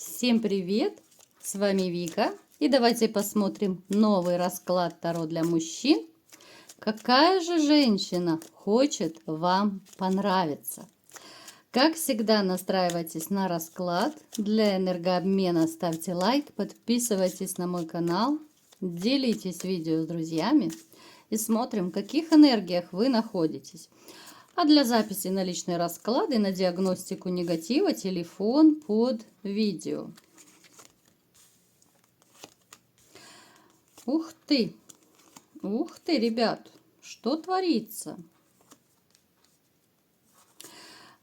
Всем привет! С вами Вика. И давайте посмотрим новый расклад Таро для мужчин. Какая же женщина хочет вам понравиться? Как всегда, настраивайтесь на расклад. Для энергообмена ставьте лайк, подписывайтесь на мой канал, делитесь видео с друзьями и смотрим, в каких энергиях вы находитесь. А для записи на личные расклады, на диагностику негатива, телефон под видео. Ух ты, ребят, что творится?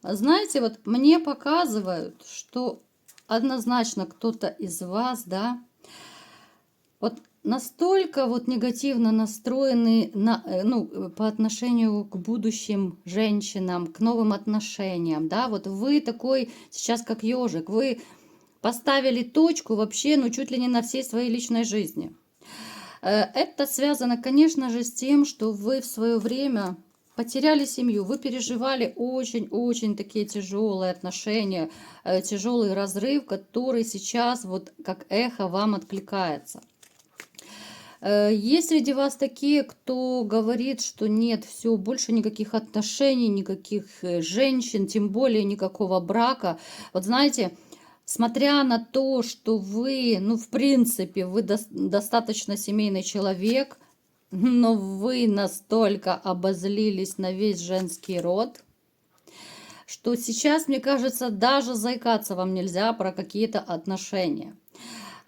Знаете, вот мне показывают, что однозначно кто-то из вас, да, вот настолько вот негативно настроены по отношению к будущим женщинам, к новым отношениям, да, вот вы такой сейчас как ежик, вы поставили точку вообще, ну, чуть ли не на всей своей личной жизни. Это связано, конечно же, с тем, что вы в свое время потеряли семью, вы переживали очень-очень такие тяжелые отношения, тяжелый разрыв, который сейчас вот как эхо вам откликается. Есть среди вас такие, кто говорит, что нет, все, больше никаких отношений, никаких женщин, тем более никакого брака. Вот знаете, смотря на то, что вы, ну, в принципе, вы достаточно семейный человек, но вы настолько обозлились на весь женский род, что сейчас, мне кажется, даже заикаться вам нельзя про какие-то отношения.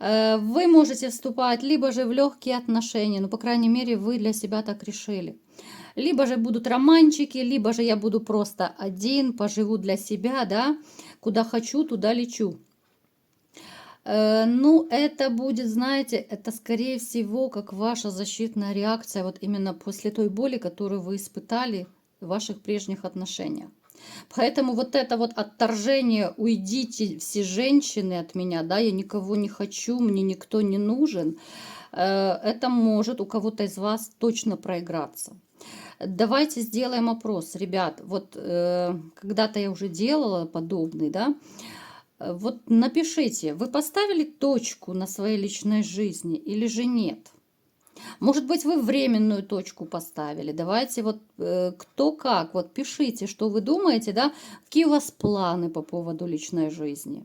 Вы можете вступать либо же в легкие отношения, ну, по крайней мере, вы для себя так решили. Либо же будут романчики, либо же я буду просто один, поживу для себя, да, куда хочу, туда лечу. Ну, это будет, знаете, это скорее всего как ваша защитная реакция вот именно после той боли, которую вы испытали в ваших прежних отношениях. Поэтому вот это вот отторжение, уйдите все женщины от меня, да, я никого не хочу, мне никто не нужен, это может у кого-то из вас точно проиграться. Давайте сделаем опрос, ребят, вот когда-то я уже делала подобный, да, вот напишите, вы поставили точку на своей личной жизни или же нет? Может быть, вы временную точку поставили. Давайте вот кто как, вот пишите, что вы думаете, да, какие у вас планы по поводу личной жизни.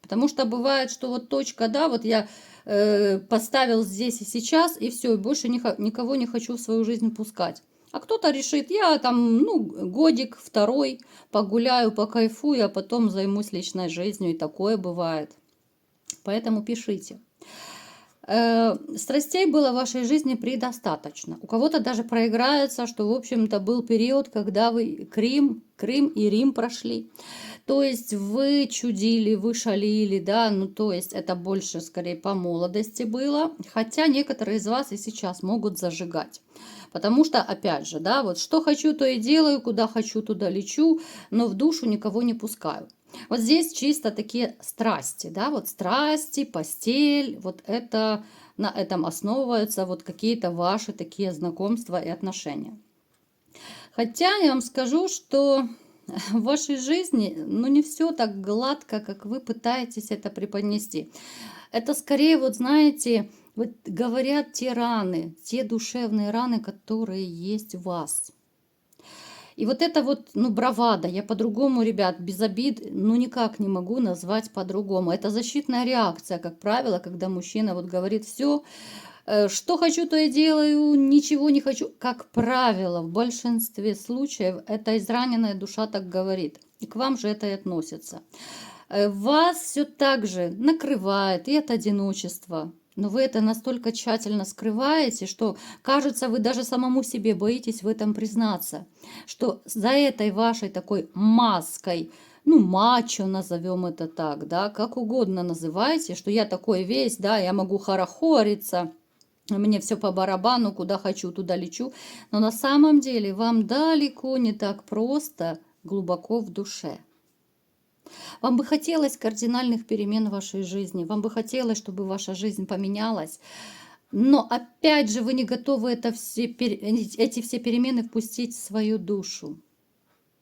Потому что бывает, что вот точка, да, вот я поставил здесь и сейчас, и все, и больше никого не хочу в свою жизнь пускать. А кто-то решит, я там, ну, годик, второй, погуляю, покайфую, а потом займусь личной жизнью, и такое бывает. Поэтому пишите. Страстей было в вашей жизни предостаточно. У кого-то даже проиграется, что, в общем-то, был период, когда вы Крым и Рим прошли. То есть вы чудили, вы шалили, да, ну то есть это больше скорее по молодости было. Хотя некоторые из вас и сейчас могут зажигать. Потому что, опять же, да, вот что хочу, то и делаю, куда хочу, туда лечу, но в душу никого не пускаю. Вот здесь чисто такие страсти, да, вот страсти, постель, вот это, на этом основываются вот какие-то ваши такие знакомства и отношения. Хотя я вам скажу, что в вашей жизни, ну, не все так гладко, как вы пытаетесь это преподнести. Это скорее, вот знаете, вот говорят те раны, те душевные раны, которые есть в вас. И вот это вот, ну, бравада, я по-другому, ребят, без обид, ну, никак не могу назвать по-другому. Это защитная реакция, как правило, когда мужчина вот говорит, все, что хочу, то и делаю, ничего не хочу. Как правило, в большинстве случаев эта израненная душа так говорит. И к вам же это и относится. Вас все так же накрывает и от одиночества. Но вы это настолько тщательно скрываете, что, кажется, вы даже самому себе боитесь в этом признаться. Что за этой вашей такой маской, ну, мачо назовем это так, да, как угодно называйте, что я такой весь, да, я могу хорохориться, мне все по барабану, куда хочу, туда лечу. Но на самом деле вам далеко не так просто глубоко в душе. Вам бы хотелось кардинальных перемен в вашей жизни, вам бы хотелось, чтобы ваша жизнь поменялась, но опять же вы не готовы эти все перемены впустить в свою душу,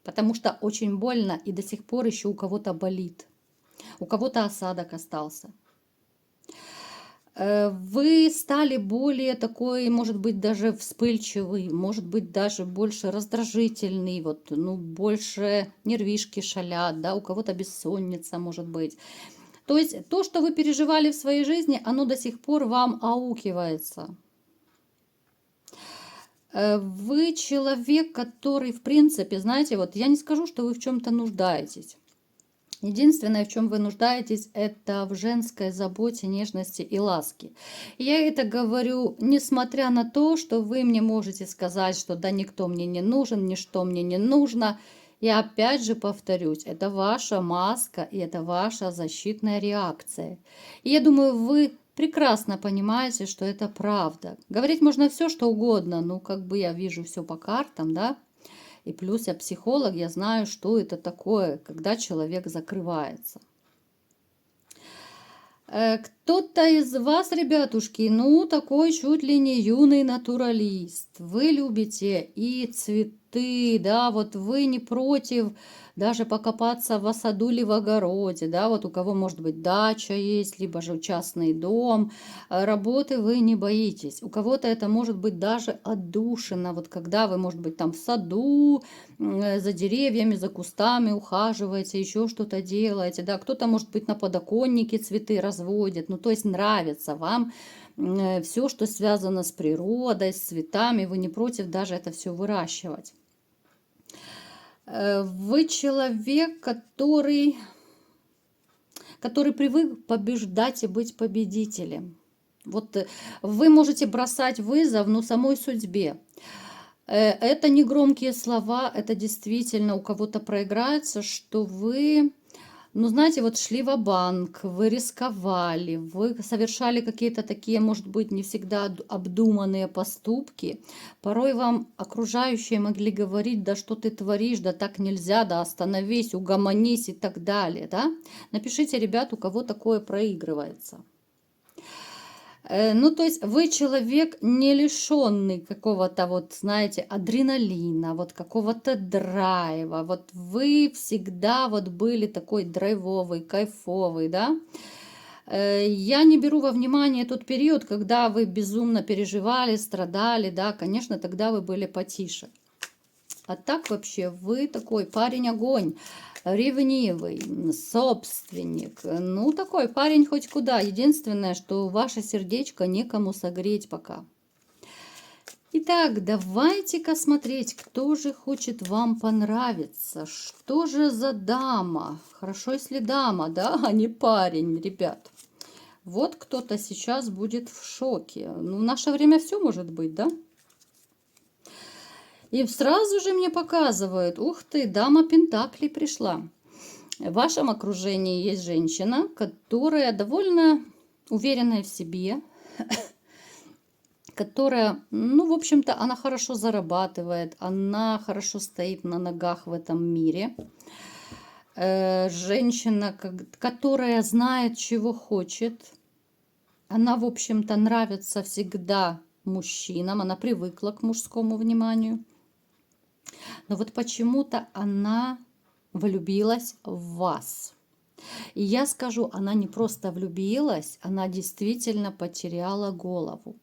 потому что очень больно и до сих пор еще у кого-то болит. у кого-то осадок остался. Вы стали более такой, может быть, даже вспыльчивый, может быть, даже больше раздражительный, вот, ну, больше нервишки шалят, да, у кого-то бессонница, может быть. То есть то, что вы переживали в своей жизни, оно до сих пор вам аукивается. Вы человек, который, в принципе, знаете, вот я не скажу, что вы в чем-то нуждаетесь. Единственное, в чем вы нуждаетесь, это в женской заботе, нежности и ласке. Я это говорю, несмотря на то, что вы мне можете сказать, что да никто мне не нужен, ничто мне не нужно. Я опять же повторюсь, это ваша маска и это ваша защитная реакция. И я думаю, вы прекрасно понимаете, что это правда. Говорить можно все, что угодно, ну как бы я вижу все по картам, да. И плюс я психолог, я знаю, что это такое, когда человек закрывается. Кто-то из вас, ребятушки, ну, такой чуть ли не юный натуралист. Вы любите и цветы, да, вот вы не против даже покопаться в саду или в огороде, да, вот у кого, может быть, дача есть, либо же частный дом. Работы вы не боитесь. У кого-то это может быть даже отдушина, вот когда вы, может быть, там в саду, за деревьями, за кустами ухаживаете, еще что-то делаете, да, кто-то, может быть, на подоконнике цветы разводит, ну, то есть нравится вам все, что связано с природой, с цветами, вы не против даже это все выращивать. Вы человек, который привык побеждать и быть победителем. Вот вы можете бросать вызов, но самой судьбе. Это не громкие слова, это действительно у кого-то проиграется, что вы, ну, знаете, вот шли ва-банк, вы рисковали, вы совершали какие-то такие, может быть, не всегда обдуманные поступки. Порой вам окружающие могли говорить, да что ты творишь, да так нельзя, да остановись, угомонись и так далее, да? Напишите, ребят, у кого такое проигрывается. Ну, то есть вы человек, не лишенный какого-то, вот, знаете, адреналина, вот какого-то драйва. Вот вы всегда вот были такой драйвовый, кайфовый, да? Я не беру во внимание тот период, когда вы безумно переживали, страдали, да, конечно, тогда вы были потише. А так вообще вы такой парень-огонь, ревнивый, собственник. Ну, такой парень хоть куда. Единственное, что ваше сердечко некому согреть пока. Итак, давайте-ка смотреть, кто же хочет вам понравиться. Что же за дама? Хорошо, если дама, да, а не парень, ребят. Вот кто-то сейчас будет в шоке. Ну, в наше время все может быть, да? И сразу же мне показывают, ух ты, дама Пентаклей пришла. В вашем окружении есть женщина, которая довольно уверенная в себе, которая, ну, в общем-то, она хорошо зарабатывает, она хорошо стоит на ногах в этом мире. Женщина, которая знает, чего хочет. Она, в общем-то, нравится всегда мужчинам, она привыкла к мужскому вниманию. Но вот почему-то она влюбилась в вас. И я скажу, она не просто влюбилась, она действительно потеряла голову.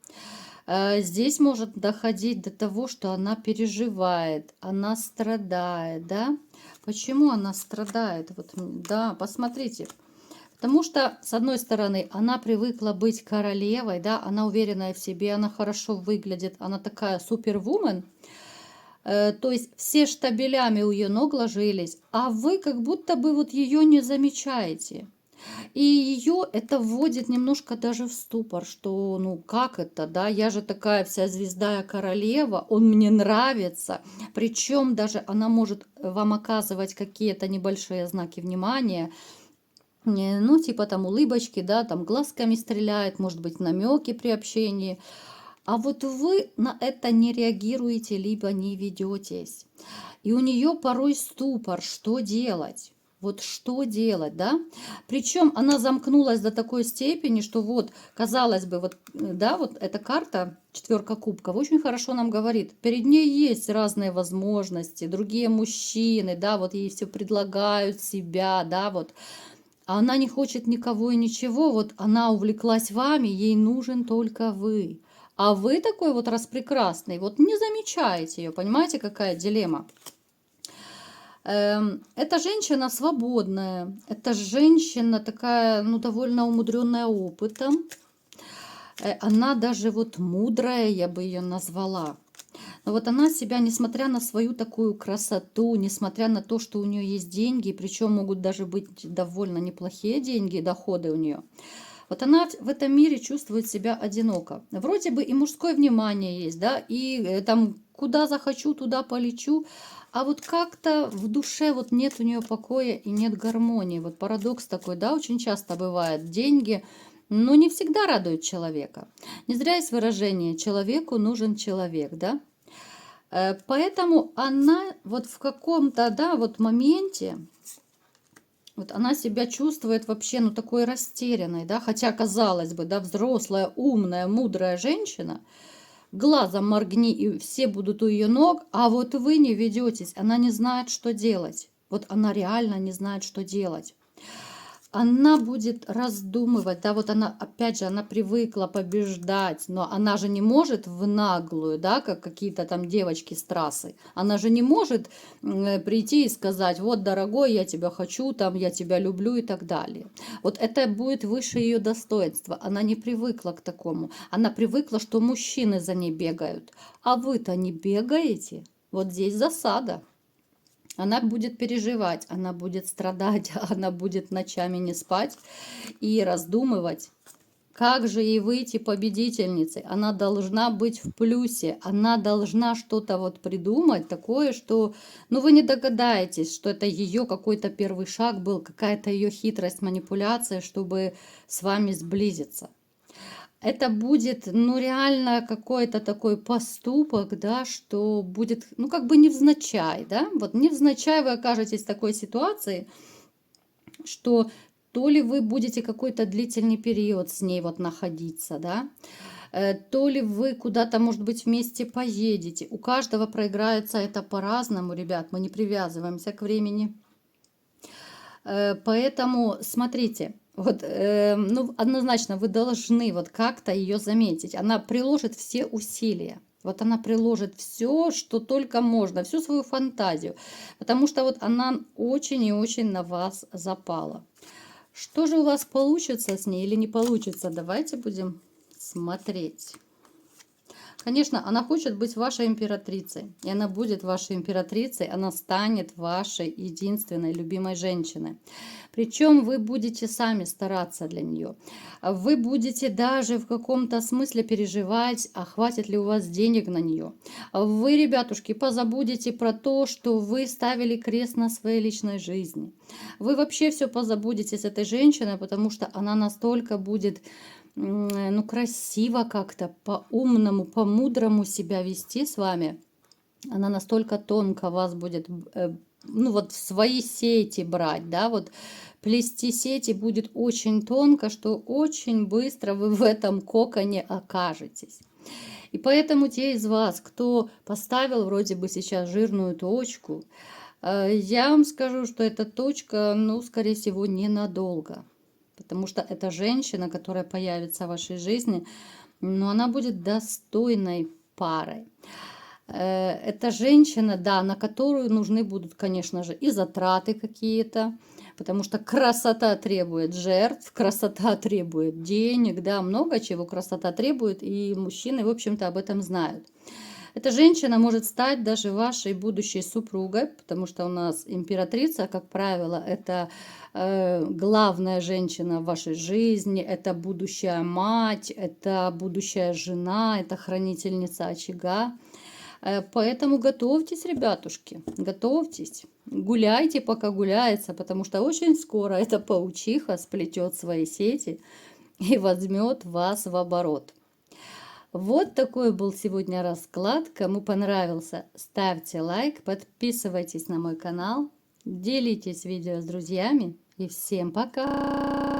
Здесь может доходить до того, что она переживает, она страдает, да? Почему она страдает? Вот, да, посмотрите. Потому что, с одной стороны, она привыкла быть королевой, да, она уверенная в себе, она хорошо выглядит, она такая супервумен. То есть все штабелями у ее ног ложились, а вы как будто бы вот ее не замечаете. И ее это вводит немножко даже в ступор, что ну как это, да, я же такая вся звезда, я королева, он мне нравится. Причем даже она может вам оказывать какие-то небольшие знаки внимания, ну типа там улыбочки, да, там глазками стреляет, может быть намеки при общении. А вот вы на это не реагируете, либо не ведетесь. И у нее порой ступор, что делать? Вот что делать, да? Причем она замкнулась до такой степени, что вот, казалось бы, вот, да, вот эта карта, четверка кубков, очень хорошо нам говорит. Перед ней есть разные возможности, другие мужчины, да, вот ей все предлагают себя, да, вот. а она не хочет никого и ничего, вот она увлеклась вами, ей нужен только вы. А вы такой вот распрекрасный, вот не замечаете ее, понимаете, какая дилемма? Эта женщина свободная, эта женщина такая, ну, довольно умудренная опытом. Она даже вот мудрая, я бы ее назвала. Но вот она себя, несмотря на свою такую красоту, несмотря на то, что у нее есть деньги, причем могут даже быть довольно неплохие деньги, доходы у нее, вот она в этом мире чувствует себя одиноко. Вроде бы и мужское внимание есть, да, и там куда захочу, туда полечу, а вот как-то в душе вот нет у нее покоя и нет гармонии. Вот парадокс такой, да, очень часто бывает. Деньги, но не всегда радуют человека. Не зря есть выражение «человеку нужен человек», да. Поэтому она вот в каком-то, да, вот моменте, вот она себя чувствует вообще, ну, такой растерянной, да, хотя, казалось бы, да, взрослая, умная, мудрая женщина, глазом моргни, и все будут у ее ног, а вот вы не ведетесь, она не знает, что делать. Вот она реально не знает, что делать. Она будет раздумывать, да, вот она, опять же, она привыкла побеждать, но она же не может в наглую, да, как какие-то там девочки с трассы, она же не может прийти и сказать, вот, дорогой, я тебя хочу, там, я тебя люблю и так далее. Вот это будет выше ее достоинства, она не привыкла к такому, она привыкла, что мужчины за ней бегают, а вы-то не бегаете, вот здесь засада. Она будет переживать, она будет страдать, она будет ночами не спать и раздумывать, как же ей выйти победительницей. Она должна быть в плюсе, она должна что-то вот придумать такое, что, ну, вы не догадаетесь, что это ее какой-то первый шаг был, какая-то ее хитрость, манипуляция, чтобы с вами сблизиться. Это будет, ну, реально какой-то такой поступок, да, что будет, ну, как бы невзначай, да, вот невзначай вы окажетесь в такой ситуации, что то ли вы будете какой-то длительный период с ней вот находиться, да, то ли вы куда-то, может быть, вместе поедете. У каждого проиграется это по-разному, ребят, мы не привязываемся к времени. Поэтому смотрите, вот, ну, однозначно вы должны вот как-то ее заметить. Она приложит все усилия. Вот она приложит все, что только можно, всю свою фантазию. Потому что вот она очень и очень на вас запала. Что же у вас получится с ней или не получится? Давайте будем смотреть. Конечно, она хочет быть вашей императрицей, и она будет вашей императрицей, она станет вашей единственной любимой женщиной. Причем вы будете сами стараться для нее. Вы будете даже в каком-то смысле переживать, а хватит ли у вас денег на нее. Вы, ребятушки, позабудете про то, что вы ставили крест на своей личной жизни. Вы вообще все позабудете с этой женщиной, потому что она настолько будет, ну, красиво как-то, по-умному, по-мудрому себя вести с вами. Она настолько тонко вас будет, ну, вот в свои сети брать, да, вот плести сети будет очень тонко, что очень быстро вы в этом коконе окажетесь. И поэтому те из вас, кто поставил вроде бы сейчас жирную точку, я вам скажу, что эта точка, ну, скорее всего, ненадолго. Потому что эта женщина, которая появится в вашей жизни, но она будет достойной парой. Это женщина, да, на которую нужны будут, конечно же, и затраты какие-то, потому что красота требует жертв, красота требует денег, да, много чего красота требует, и мужчины, в общем-то, об этом знают. Эта женщина может стать даже вашей будущей супругой, потому что у нас императрица, как правило, это главная женщина в вашей жизни, это будущая мать, это будущая жена, это хранительница очага. Поэтому готовьтесь, ребятушки, готовьтесь. Гуляйте, пока гуляется, потому что очень скоро эта паучиха сплетет свои сети и возьмет вас в оборот. Вот такой был сегодня расклад. Кому понравился, ставьте лайк, подписывайтесь на мой канал, делитесь видео с друзьями. И всем пока!